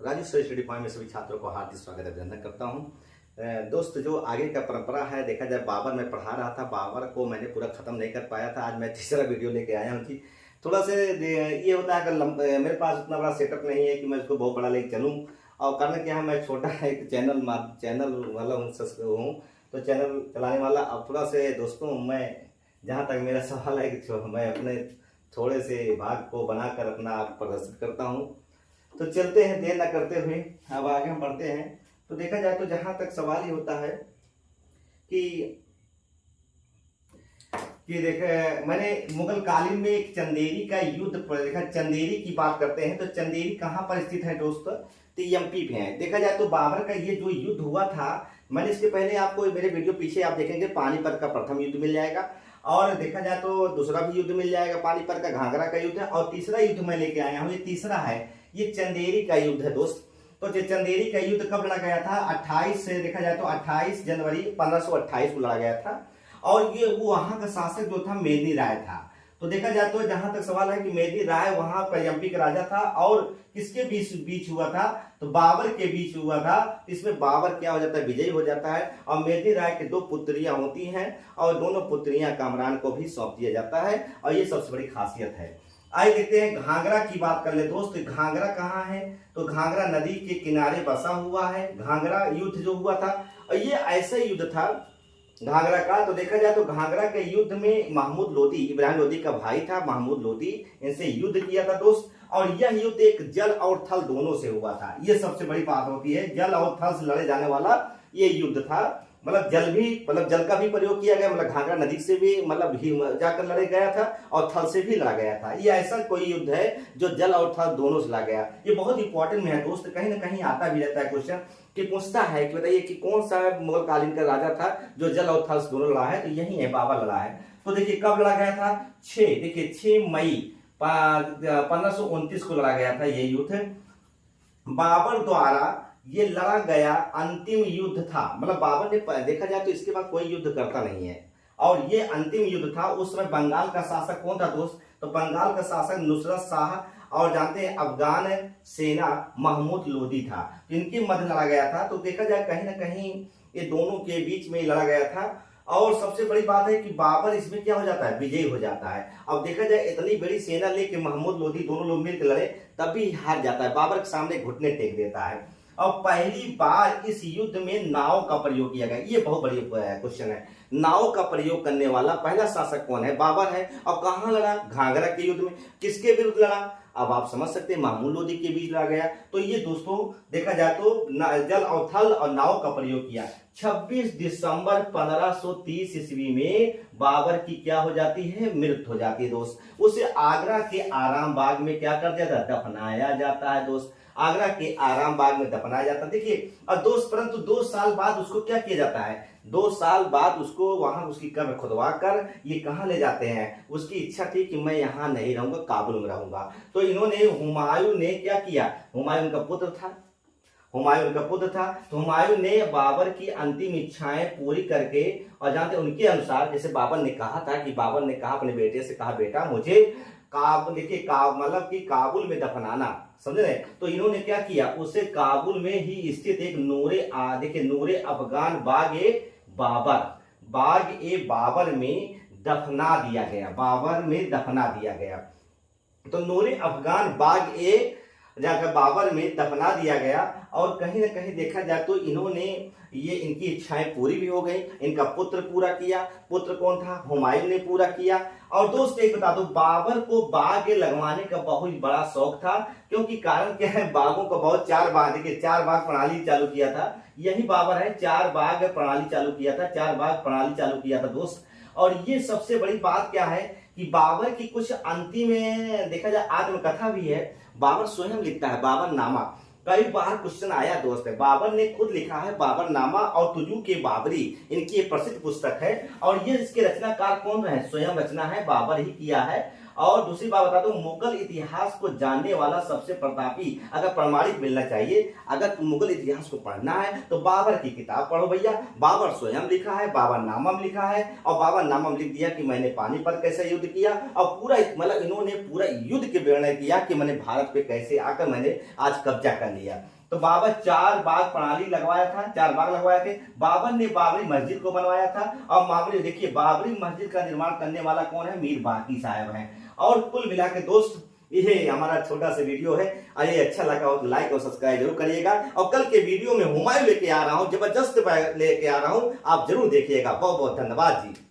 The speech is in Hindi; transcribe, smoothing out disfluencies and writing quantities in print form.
राजू सर स्टडी पॉइंट में सभी छात्रों को हार्दिक स्वागत अभिनंदन करता हूं। दोस्त, जो आगे का परंपरा है, देखा जाए बाबर मैं पढ़ा रहा था, बाबर को मैंने पूरा खत्म नहीं कर पाया था। आज मैं तीसरा वीडियो लेके आया हूं कि थोड़ा से ये होता है कि मेरे पास उतना बड़ा सेटअप नहीं है कि मैं इसको बहुत बड़ा लेके चलूँ। और करना क्या है, मैं छोटा एक चैनल वाला हूँ, तो चैनल चलाने वाला। अब थोड़ा से दोस्तों, मैं जहाँ तक मेरा सवाल है कि मैं अपने थोड़े से भाग को बनाकर अपना प्रदर्शित करता हूँ। तो चलते हैं देर न करते हुए, अब आगे हम बढ़ते हैं। तो देखा जाए तो जहां तक सवाल ही होता है कि देखे, मैंने मुगल कालीन में एक चंदेरी का युद्ध देखा। चंदेरी की बात करते हैं तो चंदेरी कहां पर स्थित है दोस्त? तो एमपी पे है। देखा जाए तो बाबर का ये जो युद्ध हुआ था, मैंने इसके पहले आपको मेरे वीडियो पीछे आप देखेंगे पानीपत का प्रथम युद्ध मिल जाएगा, और देखा जाए तो दूसरा भी युद्ध मिल जाएगा, पानीपत का घाघरा का युद्ध है, और तीसरा युद्ध मैं लेके आया हूँ, ये तीसरा है, ये चंदेरी का युद्ध है दोस्त। तो चंदेरी का युद्ध कब लड़ा गया था? 28 से देखा जाए तो 28 जनवरी 1528 को लड़ा गया था। और ये वो वहां का शासक जो था मेदिनी राय था। तो देखा जाए तो जहां तक सवाल है कि मेदिनी राय वहां पर एमपी का राजा था, और किसके बीच हुआ था? तो बाबर के बीच हुआ था। इसमें बाबर क्या हो जाता है? विजयी हो जाता है, और मेदिनी राय के दो पुत्रियां होती हैं, और दोनों पुत्रियां कामरान को भी सौंप दिया जाता है, और ये सबसे बड़ी खासियत है। आइए देखते हैं, घाघरा की बात कर ले दोस्त। घाघरा कहाँ है? तो घाघरा नदी के किनारे बसा हुआ है। घाघरा युद्ध जो हुआ था, और ये ऐसा युद्ध था घाघरा का। तो देखा जाए तो घाघरा के युद्ध में महमूद लोदी, इब्राहिम लोदी का भाई था महमूद लोदी, इनसे युद्ध किया था दोस्त। और यह युद्ध एक जल और थल दोनों से हुआ था। ये सबसे बड़ी बात होती है, जल और थल से लड़े जाने वाला ये युद्ध था। मतलब जल का भी प्रयोग किया गया, मतलब घाघरा नदी से भी जाकर लड़े गया था, और थल से भी लड़ा गया था। ये ऐसा कोई युद्ध है जो जल और थल दोनों से लड़ा गया। ये बहुत इंपॉर्टेंट में है दोस्त, कहीं ना कहीं आता भी रहता है क्वेश्चन कि पूछता है कि बताइए कि कौन सा मुगल कालीन का राजा था जो जल और थल से दोनों लड़ा है? तो यही है, बाबर लड़ा है। तो देखिए कब लड़ा गया था? 6 मई 1529 को लड़ा गया था ये युद्ध। बाबर द्वारा ये लड़ा गया अंतिम युद्ध था। मतलब बाबर ने, देखा जाए तो इसके बाद कोई युद्ध करता नहीं है, और ये अंतिम युद्ध था। उस समय बंगाल का शासक कौन था दोस्त? तो बंगाल का शासक नुसरत शाह, और जानते हैं अफगान सेना महमूद लोदी था। इनके मध्य लड़ा गया था। तो देखा जाए कहीं ना कहीं ये दोनों के बीच में लड़ा गया था। और सबसे बड़ी बात है कि बाबर इसमें क्या हो जाता है? विजयी हो जाता है। अब देखा जाए इतनी बड़ी सेना लेके महमूद लोदी दोनों लोग मिलकर लड़े, तब भी हार जाता है, बाबर के सामने घुटने टेक देता है। और पहली बार इस युद्ध में नाव का प्रयोग किया गया। ये बहुत बड़ी क्वेश्चन है, नाव का प्रयोग करने वाला पहला शासक कौन है? बाबर है। और कहां लड़ा? घाघरा के युद्ध में। किसके विरुद्ध लड़ा? अब आप समझ सकते हैं, महमूद लोदी के बीच लड़ा गया। तो ये दोस्तों देखा जाए तो जल और थल और नाव का प्रयोग किया। 26 दिसंबर 1530 ईस्वी में बाबर की क्या हो जाती है? मृत्यु हो जाती है दोस्त। उसे आगरा के आराम बाग में क्या कर दिया था? दफनाया जाता है दोस्त। आगरा के आराम बाग में दफनाया जाता है। देखिए, और दोस्त परंतु 2 साल बाद उसको क्या किया जाता है? 2 साल बाद उसको वहां उसकी कब्र खुदवा कर ये कहां ले जाते हैं? उसकी इच्छा थी कि मैं यहां नहीं रहूंगा, काबुल में रहूंगा। तो इन्होंने, हुमायूं ने क्या किया? हुमायूं का पुत्र था, तो हुमायूं ने बाबर की अंतिम इच्छाएं पूरी करके, और जानते उनके अनुसार, जैसे बाबर ने कहा था कि बाबर ने कहा अपने बेटे से, कहा बेटा मुझे मतलब कि काबुल में दफनाना, समझ रहे? तो इन्होंने क्या किया? उसे काबुल में ही स्थित एक नूरे अफगान बाबर में दफना दिया गया। तो नूरे अफगान जाकर बाबर में दफना दिया गया। और कहीं ना कहीं देखा जाए तो इन्होंने ये, इनकी इच्छाएं पूरी भी हो गई। इनका पुत्र पूरा किया। पुत्र कौन था? हुमायूं ने पूरा किया। और दोस्त एक बता दो, बाबर को बाग लगवाने का बहुत बड़ा शौक था, क्योंकि कारण क्या है? बागों का बहुत 4 बाग प्रणाली चालू किया था। यही बाबर है, 4 बाग प्रणाली चालू किया था दोस्त। और ये सबसे बड़ी बात क्या है कि बाबर की कुछ अंतिम, देखा जाए आत्मकथा भी है, बाबर स्वयं लिखता है बाबरनामा। कई बार क्वेश्चन आया दोस्त, बाबर ने खुद लिखा है बाबरनामा, और तुजू के बाबरी इनकी प्रसिद्ध पुस्तक है। और ये इसके रचनाकार कौन है? स्वयं रचना है बाबर ही किया है। और दूसरी बात बता दूं, मुगल इतिहास को जानने वाला सबसे प्रतापी अगर प्रमाणिक मिलना चाहिए, अगर मुगल इतिहास को पढ़ना है तो बाबर की किताब पढ़ो भैया। बाबर स्वयं लिखा है, बाबरनामा में लिखा है, और बाबरनामा में लिख दिया कि मैंने पानीपत कैसे युद्ध किया, और पूरा मतलब इन्होंने पूरा युद्ध के वर्णन किया कि मैंने भारत पे कैसे आकर मैंने आज कब्जा कर लिया। तो बाबर 4 बाग प्रणाली लगवाया था, 4 बाग लगवाए थे। बाबर ने बाबरी मस्जिद को बनवाया था, और बाबरी देखिए बाबरी मस्जिद का निर्माण करने वाला कौन है, मीर बाकी साहब हैं। और कुल मिला के दोस्त ये हमारा छोटा सा वीडियो है, ये अच्छा लगा हो तो लाइक और सब्सक्राइब जरूर करिएगा। और कल के वीडियो में हुमायूं लेके आ रहा हूं, जबरदस्त लेके आ रहा हूं, आप जरूर देखिएगा। बहुत बहुत धन्यवाद जी।